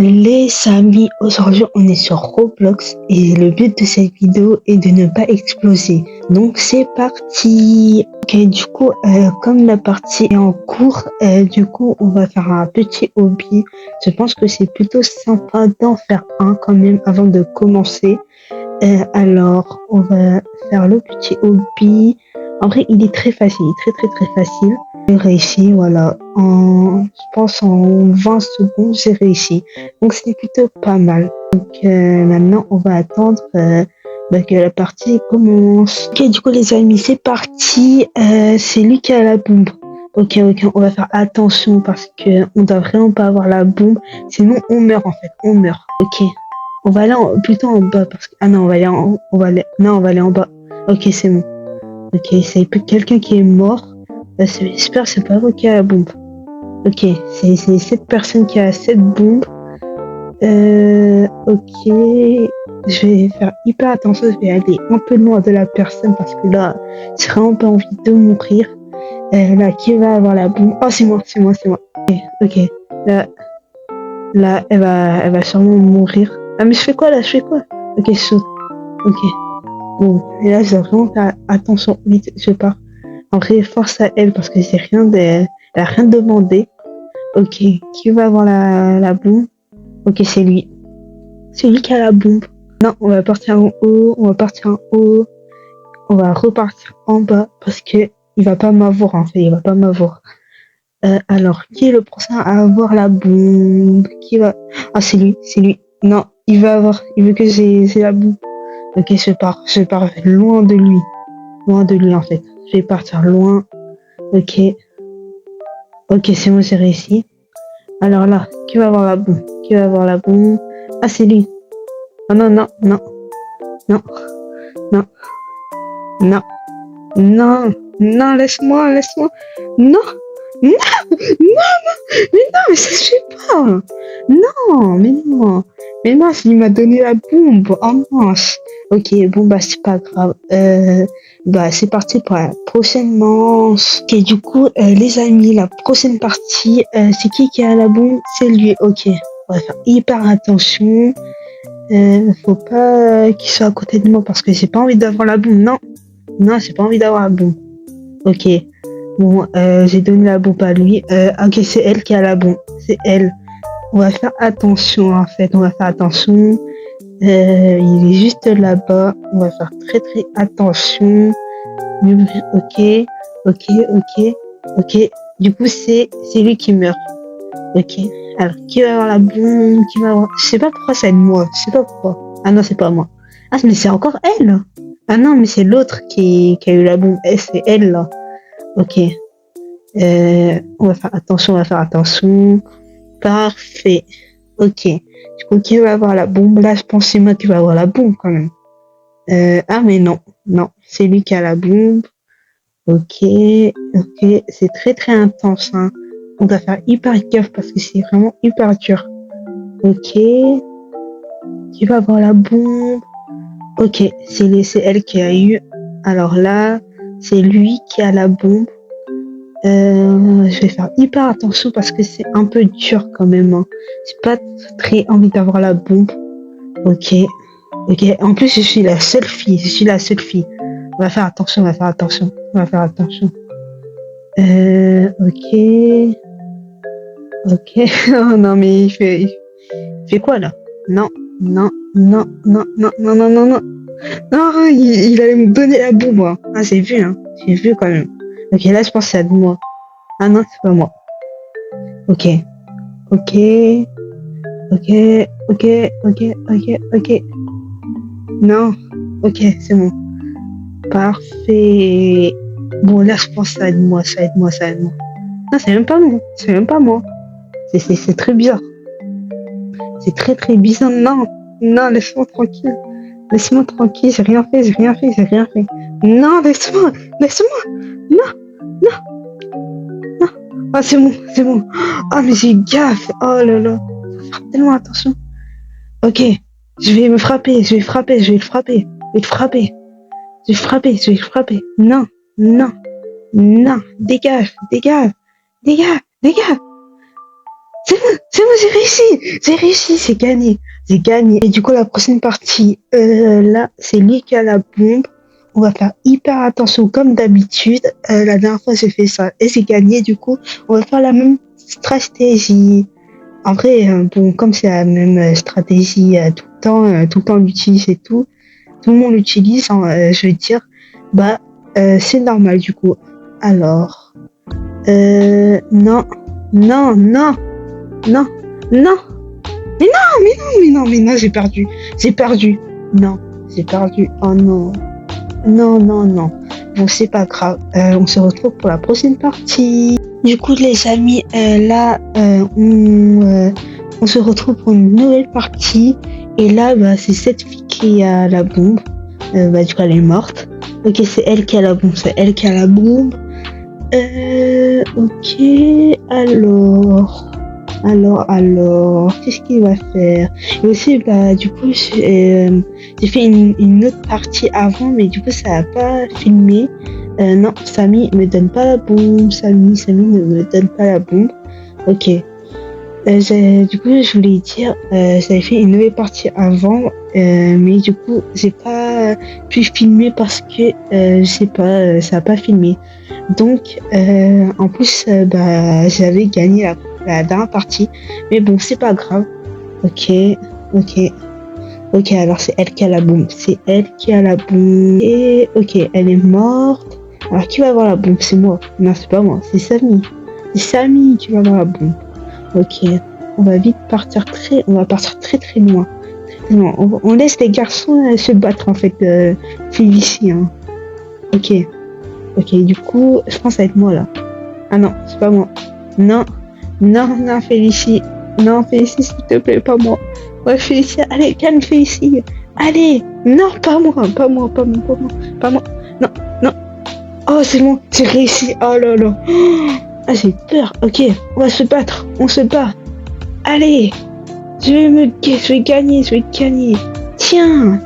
Les amis, aujourd'hui on est sur Roblox et le but de cette vidéo est de ne pas exploser. Donc c'est parti. Ok, du coup, comme la partie est en cours, du coup on va faire un petit hobby. Je pense que c'est plutôt sympa d'en faire un quand même avant de commencer. Alors on va faire le petit hobby. En vrai, il est très facile, très facile. J'ai réussi, voilà. Je pense en 20 secondes, j'ai réussi. Donc c'est plutôt pas mal. Donc maintenant, on va attendre que la partie commence. Ok, du coup les amis, c'est parti. C'est lui qui a la bombe. Ok, on va faire attention parce que on doit vraiment pas avoir la bombe. Sinon, on meurt en fait. On meurt. Ok. On va aller plutôt en bas parce que ah non, on va aller non, on va aller en bas. Ok, c'est bon. Ok, c'est quelqu'un qui est mort. J'espère que c'est pas vous qui a la bombe. Ok, c'est cette personne qui a cette bombe. Ok, je vais faire hyper attention. Je vais aller un peu loin de la personne parce que là, j'ai vraiment pas envie de mourir. Là, qui va avoir la bombe? Oh, c'est moi. Ok. Là, elle va sûrement mourir. Ah, mais je fais quoi là? Je fais quoi? Ok, je saute. Ok. Bon, et là, je dois vraiment faire attention. Vite, je pars. En vrai, force à elle parce que elle a rien demandé. Ok, qui va avoir la bombe? Ok, c'est lui. C'est lui qui a la bombe. Non, on va partir en haut, on va repartir en bas parce que il va pas m'avoir en fait, il va pas m'avoir. Alors, qui est le prochain à avoir la bombe? Qui va? Ah, c'est lui. Non, il veut que j'ai la bombe. Ok, je pars loin de lui en fait. Je vais partir loin. Ok, ok, c'est bon, j'ai réussi. Alors là, qui va avoir la bombe? Qui va avoir la bombe? Ah, c'est lui. Oh, non, non, non, non, laisse-moi. Non, non, mais ça se fait pas. Non, il m'a donné la bombe. Oh mince. Ok, bon, bah, c'est pas grave. Bah, c'est parti pour la prochaine manche. Ok, du coup, les amis, la prochaine partie, c'est qui a la bombe? C'est lui. Ok, on va faire hyper attention. Faut pas qu'il soit à côté de moi parce que j'ai pas envie d'avoir la bombe. Non, j'ai pas envie d'avoir la bombe. Ok. Bon, j'ai donné la bombe à lui. Ok, c'est elle qui a la bombe. C'est elle. On va faire attention en fait. On va faire attention. Il est juste là-bas. On va faire très attention. Ok, ok. Du coup, c'est lui qui meurt. Ok. Alors, qui va avoir la bombe? Qui va avoir... Je sais pas pourquoi c'est moi. Je sais pas pourquoi. Ah non, c'est pas moi. Ah, mais c'est encore elle. Ah non, mais c'est l'autre qui a eu la bombe. C'est elle là. Ok. On va faire attention. Parfait. Ok. Du coup, qui va avoir la bombe? Là, je pense que c'est moi qui va avoir la bombe quand même. Ah, mais non. Non, c'est lui qui a la bombe. Ok. C'est très intense, hein. On doit faire hyper gaffe parce que c'est vraiment hyper dur. Ok. Qui va avoir la bombe? Ok. C'est elle qui a eu. Alors là, c'est lui qui a la bombe. Je vais faire hyper attention parce que c'est un peu dur quand même, hein. J'ai pas très envie d'avoir la bombe. Ok. En plus, je suis la seule fille. On va faire attention. Ok. Oh non, mais il fait quoi là? Non. Non. Non, il allait me donner la bombe, hein. Ah, j'ai vu, hein. J'ai vu quand même. Ok, là, je pense que c'est à moi. Ah non, c'est pas moi. Ok. Ok, ok. Non, ok, c'est bon. Parfait. Bon, là, je pense que ça va être moi. Non, c'est même pas moi. C'est très bizarre. C'est très bizarre. Non, laisse-moi tranquille. J'ai rien fait. Non, laisse-moi. Non. Ah, c'est bon. Ah, mais j'ai gaffe. Oh là là. Faut faire tellement attention. Ok, je vais me frapper, je vais le frapper. Non. Dégage. C'est bon, j'ai réussi, c'est gagné, j'ai gagné. Et du coup, la prochaine partie, là, c'est lui qui a la bombe. On va faire hyper attention comme d'habitude. La dernière fois, j'ai fait ça et j'ai gagné. Du coup, on va faire la même stratégie. En vrai, bon, comme c'est la même stratégie tout le temps on l'utilise et tout le monde l'utilise, hein, je vais dire, bah, c'est normal du coup. Alors, non, non, non, non, non, mais non, j'ai perdu, non, j'ai perdu, oh non, non, non, non. Bon, c'est pas grave, on se retrouve pour la prochaine partie. Du coup, les amis, là, on se retrouve pour une nouvelle partie. Et là, bah, c'est cette fille qui a la bombe. Bah, du coup, elle est morte. Ok, c'est elle qui a la bombe, c'est elle qui a la bombe. Ok, alors, qu'est-ce qu'il va faire? Et aussi, bah, du coup, j'ai fait une autre partie avant, mais du coup, ça n'a pas filmé. Non, Samy me donne pas la bombe. Samy ne me donne pas la bombe. Ok. Du coup, je voulais dire, j'avais fait une nouvelle partie avant, mais du coup, j'ai pas pu filmer parce que, je sais pas, ça a pas filmé. Donc, en plus, bah, j'avais gagné la dernière partie, mais bon, c'est pas grave. Ok, alors c'est elle qui a la bombe, Et ok, elle est morte. Alors qui va avoir la bombe? C'est moi. Non, c'est pas moi, c'est Samy. C'est Samy qui va avoir la bombe. Ok, on va partir très loin. On laisse les garçons se battre en fait, Félicie. Hein. Ok, du coup, je pense que ça va être moi là. Ah non, c'est pas moi. Non, Félicie. Non, Félicie, s'il te plaît, pas moi. Ouais, Félicie, allez, calme Félicie. Allez, non, pas moi. Non. Oh, c'est bon, j'ai réussi. Oh là là. Ah, j'ai peur. Ok, on se bat. Allez, je vais gagner. Tiens.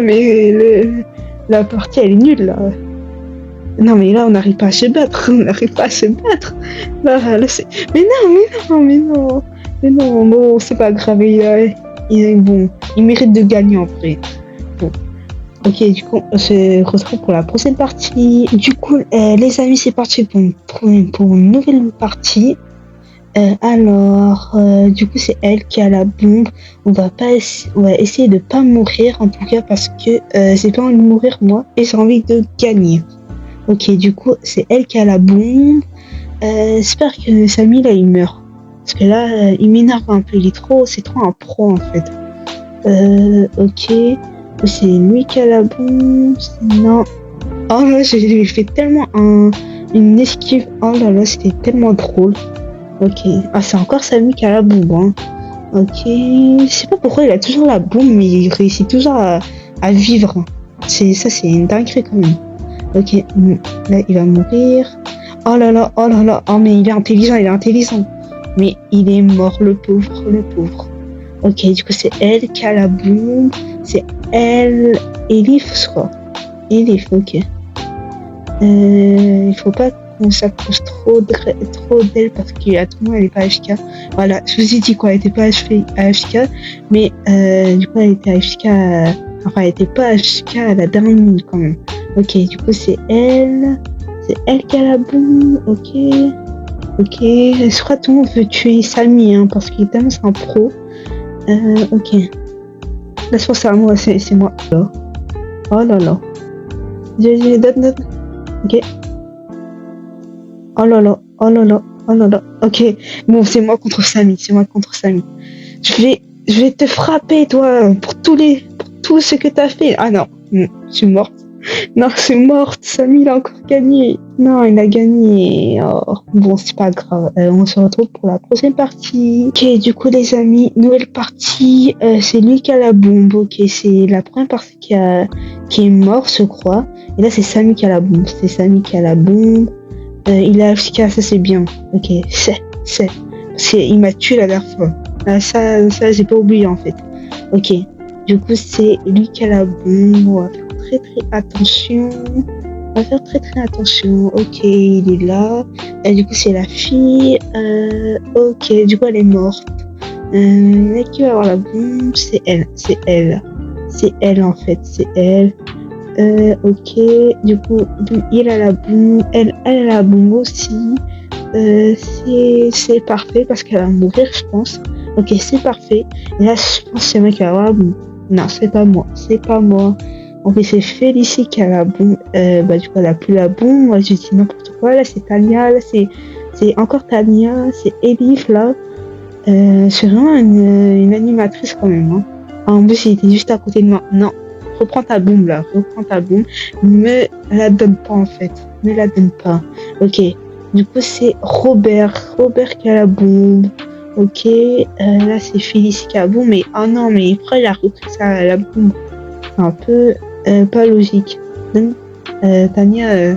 Mais la partie, elle est nulle, là. Non, mais là, on n'arrive pas à se battre. Là, mais non. Bon, c'est pas grave. Il mérite de gagner, en vrai. Bon. Ok, du coup, on se retrouve pour la prochaine partie. Du coup, les amis, c'est parti pour une nouvelle partie. Du coup, c'est elle qui a la bombe. On va essayer de pas mourir, en tout cas, parce que j'ai pas envie de mourir, moi, et j'ai envie de gagner. Ok, du coup, c'est elle qui a la bombe. J'espère que Samy, là, il meurt. Parce que là, il m'énerve un peu. C'est trop un pro, en fait. Ok. C'est lui qui a la bombe. Non. Oh là, j'ai fait tellement une esquive. Oh là là, c'était tellement drôle. Ok. Ah, c'est encore Samy qui a la bombe. Hein. Ok. Je sais pas pourquoi il a toujours la bombe, mais il réussit toujours à vivre. C'est une dinguerie quand même. Ok. Là, il va mourir. Oh là là. Oh, mais il est intelligent. Mais il est mort, le pauvre. Ok, du coup, c'est elle qui a la bombe. C'est elle. Elif, je crois. Ok. Il faut pas qu'on s'approche trop d'elle parce qu'à tout moment, elle est pas AFK. Voilà, je vous ai dit quoi, elle était pas AFK. Mais du coup, elle était AFK. Elle était pas AFK à la dernière minute quand même. Ok, du coup, c'est elle. C'est elle qui a la bombe. Ok. Je crois que tout le monde veut tuer Samy, hein, parce qu'il est tellement un pro. Ok. Là, je pense que c'est à moi, c'est moi. Oh là là. Donne. Ok. Oh là là. Ok. Bon, c'est moi contre Samy. Je vais te frapper, toi, pour tout ce que t'as fait. Ah non. Je suis morte. Non, c'est morte. Samy, il a encore gagné. Non, il a gagné. Oh. Bon, c'est pas grave. On se retrouve pour la prochaine partie. Ok, du coup, les amis, nouvelle partie. C'est lui qui a la bombe. Ok, c'est la première partie qui est morte, je crois. Et là, c'est Samy qui a la bombe. Il a AFK, ça c'est bien. Ok, il m'a tué la dernière fois. Ça, j'ai pas oublié en fait. Ok, du coup, c'est lui qui a la bombe. On va faire très attention. On va faire très très attention. Ok, il est là. Et du coup, c'est la fille. Ok, du coup, elle est morte. Là, qui va avoir la bombe? C'est elle. C'est elle. C'est elle en fait. C'est elle. Ok. Du coup, il a la bombe. Elle a la bombe aussi. C'est parfait parce qu'elle va mourir, je pense. Ok, c'est parfait. Et là, je pense que c'est moi qui va avoir la bombe. Non, c'est pas moi. C'est pas moi. En fait, c'est Félicie qui a la bombe. Bah, du coup, elle a plus la bombe. Moi, j'ai dit n'importe quoi. Là, c'est Tania. Là, c'est encore Tania. C'est Elif, là. C'est vraiment une animatrice, quand même. Hein. Ah, en plus, il était juste à côté de moi. Non. Reprends ta bombe, là. Reprends ta bombe. Ne la donne pas, en fait. Ne la donne pas. Ok. Du coup, c'est Robert. Robert qui a la bombe. Ok. Là, c'est Félicie qui a la bombe. Mais, oh non, mais pourquoi il a repris ça, la bombe? C'est un peu pas logique. Donc, Tania,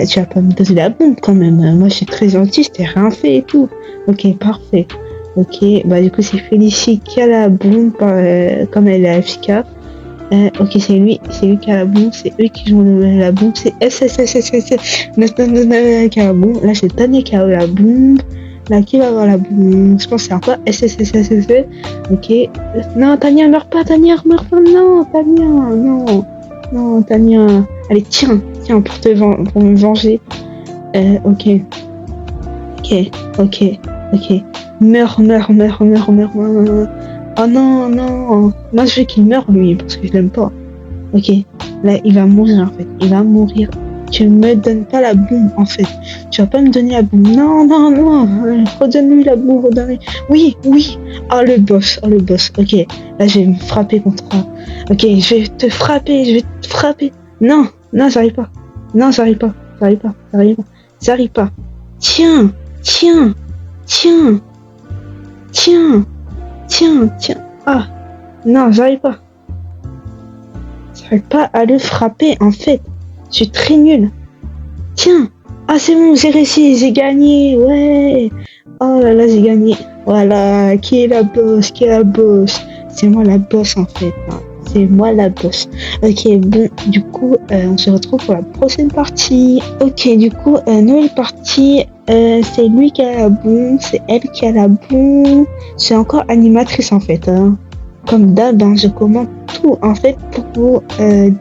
tu vas pas me donner la bombe quand même. Moi, je suis très gentille, je t'ai rien fait et tout. Ok, parfait. Ok, bah du coup, c'est Félicie qui a la bombe comme elle est efficace. Ok, c'est lui qui a la bombe, c'est eux qui ont la bombe, c'est qui a la bombe. Là, c'est Tania qui a la bombe. Là, qui va avoir la bombe? Je pense que c'est encore SSSSS. Ok. Non, Tania, meurs pas, Tania, meurs pas. Non, Tania, non. Non, Tania. Allez, tiens, pour me venger. Ok. Ok, ok, ok. Meurs. Oh non, non. Moi, je veux qu'il meure, lui, parce que je l'aime pas. Ok. Là, il va mourir, en fait. Il va mourir. Tu me donnes pas la bombe, en fait. Tu vas pas me donner la bombe. Non. Redonne-lui la bombe, redonne-lui. Oui. Oh, le boss. Ok. Là, je vais me frapper contre toi. Ok, je vais te frapper. Non, j'arrive pas. Non, j'arrive pas. Tiens. Ah, non, j'arrive pas. J'arrive pas à le frapper, en fait. Je suis très nulle. Tiens. Ah, c'est bon, j'ai réussi, j'ai gagné. Ouais. Oh là là, j'ai gagné. Voilà. Qui est la boss? C'est moi la boss, en fait. Hein. C'est moi la boss. Ok, bon, du coup, on se retrouve pour la prochaine partie. Ok, du coup, nouvelle partie. C'est lui qui a la bombe, c'est elle qui a la bombe. C'est encore animatrice, en fait. Hein. Comme d'hab, hein, je commente tout, en fait, pour vous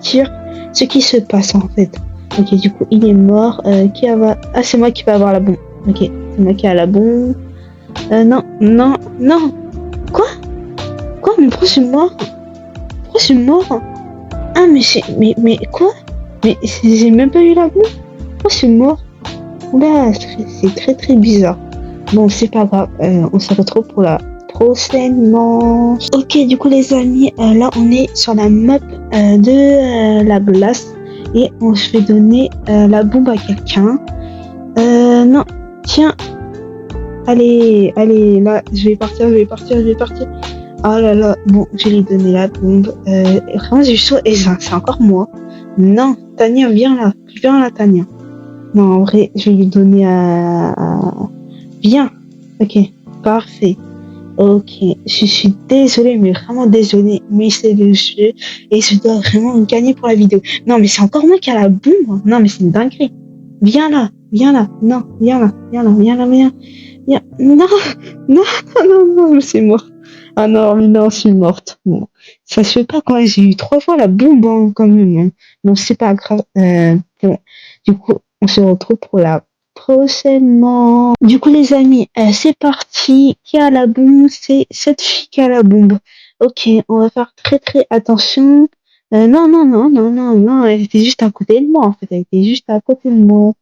dire ce qui se passe, en fait. Ok, du coup, il est mort. Ah, c'est moi qui vais avoir la bombe. Ok, c'est moi qui a la bombe. Non. Quoi? Mais pourquoi je suis mort? Ah, mais quoi? Mais j'ai même pas eu la bombe? Pourquoi je suis mort? Oula, c'est très très bizarre. Bon, c'est pas grave. On se retrouve pour la prochaine manche. Ok, du coup, les amis, là, on est sur la map de la glace. Et je vais donner la bombe à quelqu'un. Non, tiens. Allez, là, je vais partir. Oh là là, bon, je vais lui donner la bombe. Vraiment, j'ai chaud. Et ça, c'est encore moi. Non, Tania, viens là, Tania. Non, en vrai, je vais lui donner Viens. Ok, parfait. Ok, je suis désolée, mais vraiment désolée, mais c'est le jeu et je dois vraiment gagner pour la vidéo. Non, mais c'est encore moi qui a la bombe. Non, mais c'est une dinguerie. Viens là. Non, viens là. Viens. Non, c'est mort. Ah non, mais non, je suis morte. Bon, ça se fait pas quand j'ai eu 3 fois la bombe hein, quand même. Hein. Bon, c'est pas grave. Bon, du coup, on se retrouve pour la prochainement. Du coup, les amis, c'est parti. Qui a la bombe? C'est cette fille qui a la bombe. Ok, on va faire très très attention. Non, elle était juste à côté de moi en fait. Elle était juste à côté de moi.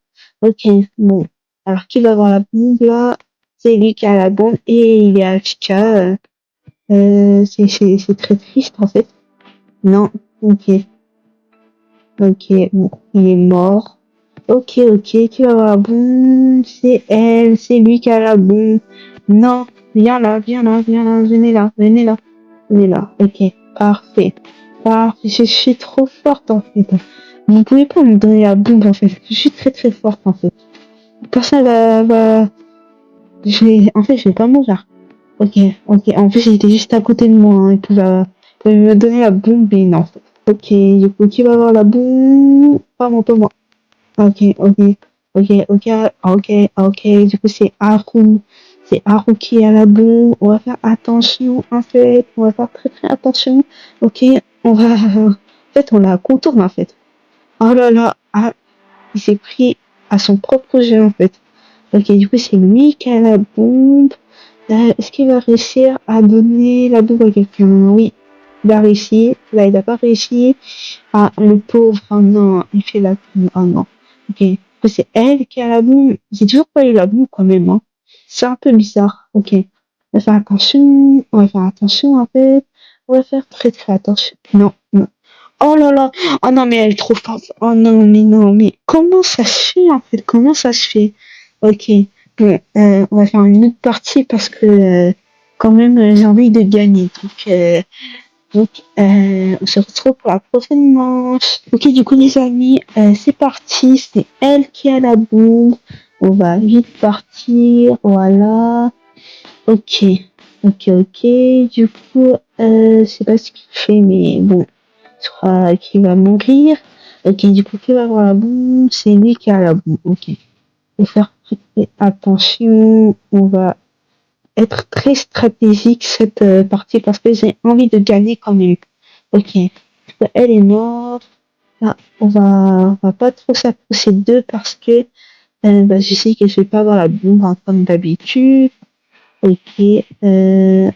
Ok, bon. Alors, qui va avoir la bombe là? C'est lui qui a la bombe et il est AFK. C'est très triste en fait. Non, ok. Ok, bon, il est mort. Ok, qui va avoir la bombe? C'est elle, c'est lui qui a la bombe. Non, viens là, venez là. Ok, parfait. Je suis trop forte en fait. Vous pouvez pas me donner la bombe en fait. Je suis très très forte en fait. Personne va... je vais pas mourir. Ok. En plus, il était juste à côté de moi. Hein, il pouvait me donner la bombe, mais non. Ok, du coup, qui va avoir la boue? Pas moi, pas moi. Ok, ok, ok, ok, ok, ok. Du coup, c'est Haru. C'est Haru qui a la boue. On va faire attention, en fait. On va faire très, très attention. Ok, on va... En fait, on la contourne, en fait. Oh là là. Ah, il s'est pris à son propre jeu, en fait. Ok, du coup, c'est lui qui a la bombe. Est-ce qu'il va réussir à donner la bombe à quelqu'un? Oui, il a réussi. Là, il n'a pas réussi. Ah, le pauvre. Oh non, il fait la bombe. Oh non. Ok, du coup, c'est elle qui a la bombe. J'ai toujours pas eu la bombe quand même. Hein. C'est un peu bizarre. Ok, on va faire attention. On va faire attention, en fait. On va faire très très attention. Non, non. Oh là là. Oh non, mais elle est trop forte. Oh non, mais non, mais comment ça se fait, en fait? Comment ça se fait? Ok. Bon, on va faire une autre partie parce que quand même j'ai envie de gagner. Donc, on se retrouve pour la prochaine manche. Ok, du coup les amis, c'est parti. C'est elle qui a la bombe. On va vite partir. Voilà. Ok, ok, ok. Du coup, je sais pas ce qu'il fait, mais bon, je crois qu'il va mourir. Ok, du coup, qui va avoir la bombe? C'est lui qui a la bombe. Ok. Faut faire attention. On va être très stratégique cette partie parce que j'ai envie de gagner quand même. Ok. Elle est morte. Là, on va pas trop s'approcher d'eux parce que bah, je sais que je vais pas avoir la bombe hein, comme d'habitude. Ok. Non,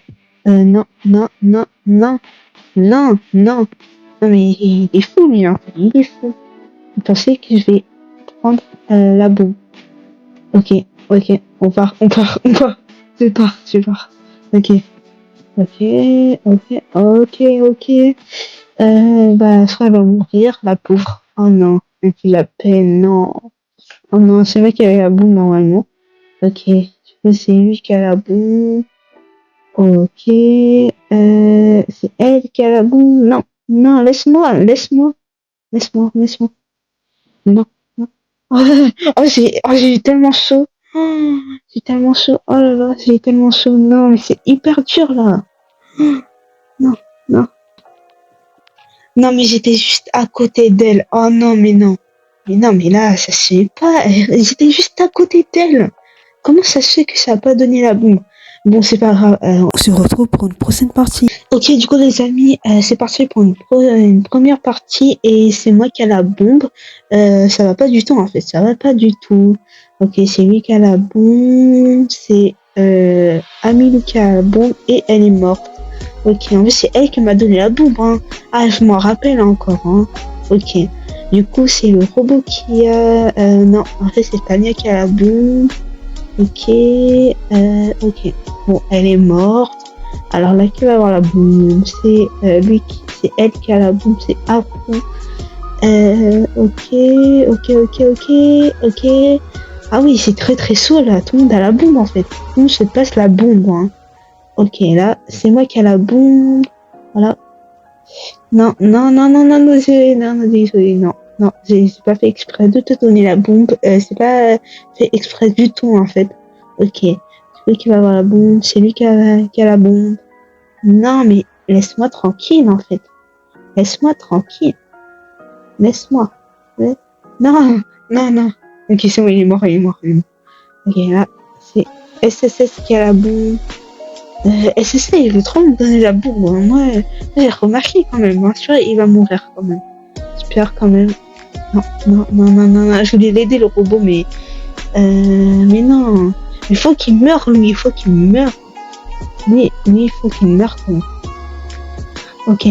non, non, non, non, non. Non mais il est fou lui, hein. Il est fou. Vous pensez que je vais prendre la bombe? Ok, ok, on part. Je pars. Ok, ok, ok, ok, ok. Bah, soit elle va mourir, la pauvre. Oh non, et puis la peine, non. Oh non, c'est vrai qu'il avait la boue normalement. Ok, du coup, c'est lui qui a la boue. Ok, c'est elle qui a la boue. Non, non, laisse-moi. Non, non. J'ai eu tellement chaud. Oh, j'ai tellement chaud. Oh là là, j'ai tellement chaud. Non, mais c'est hyper dur là. Non, non. Non, mais j'étais juste à côté d'elle. Oh non, mais non. Mais non, mais là, ça se fait pas. J'étais juste à côté d'elle. Comment ça se fait que ça a pas donné la bombe? Bon, c'est pas grave. On se retrouve pour une prochaine partie. Ok, du coup, les amis, c'est parti pour une première partie et c'est moi qui a la bombe. Ça va pas du tout, en fait. Ça va pas du tout. Ok, c'est lui qui a la bombe. C'est Amilou qui a la bombe et elle est morte. Ok, en fait, c'est elle qui m'a donné la bombe. Hein. Ah, je m'en rappelle encore. Hein. Ok. Du coup, c'est le robot qui a... non, en fait, c'est Tania qui a la bombe. Ok. Ok. Bon, elle est morte. Alors là, qui va avoir la bombe? C'est c'est elle qui a la bombe. C'est Apu. Ok. Ah oui, c'est très très chaud là. Tout le monde a la bombe en fait. Tout le monde se passe la bombe. Hein. Ok, là, c'est moi qui a la bombe. Voilà. Non, désolé, non. Non, j'ai pas fait exprès de te donner la bombe. C'est pas fait exprès du tout, en fait. Ok. C'est lui qui va avoir la bombe. C'est lui qui a la bombe. Non, mais laisse-moi tranquille, en fait. Laisse-moi tranquille. Laisse-moi. Non, non. Ok, c'est bon, il est mort. Ok, là, c'est SSS qui a la bombe. SSC, il veut trop me donner la bourre. Hein. Moi, j'ai remarqué quand même. Hein. Tu vois, il va mourir quand même. J'espère quand même. Non. Je voulais l'aider le robot, mais non. Il faut qu'il meure, lui. Il faut qu'il meure. Lui, il faut qu'il meure quand même. Ok.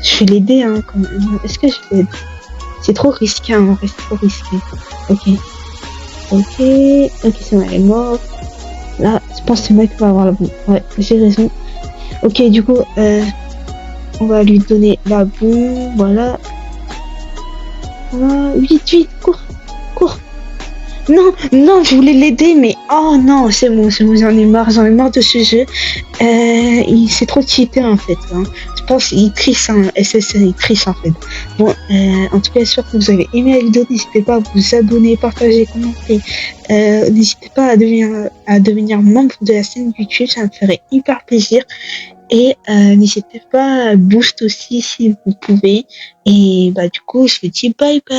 Je vais l'aider, hein, quand même. Est-ce que je l'aide? C'est trop risqué, hein. C'est trop risqué. Ok, c'est bon, elle est morte. Là, je pense que c'est moi qui va avoir la bombe. Ouais, j'ai raison. Ok, du coup, on va lui donner la bombe. Voilà. Vite, cours. Non, je voulais l'aider, mais oh non, c'est bon, j'en ai marre de ce jeu. Il s'est trop cheaté en fait. Hein. Je pense qu'il triche, hein. SSR, il triche en fait. Bon, en tout cas, j'espère que vous avez aimé la vidéo. N'hésitez pas à vous abonner, partager, commenter. N'hésitez pas à devenir membre de la chaîne YouTube, ça me ferait hyper plaisir. Et n'hésitez pas à boost aussi si vous pouvez. Et bah du coup, je vous dis bye bye.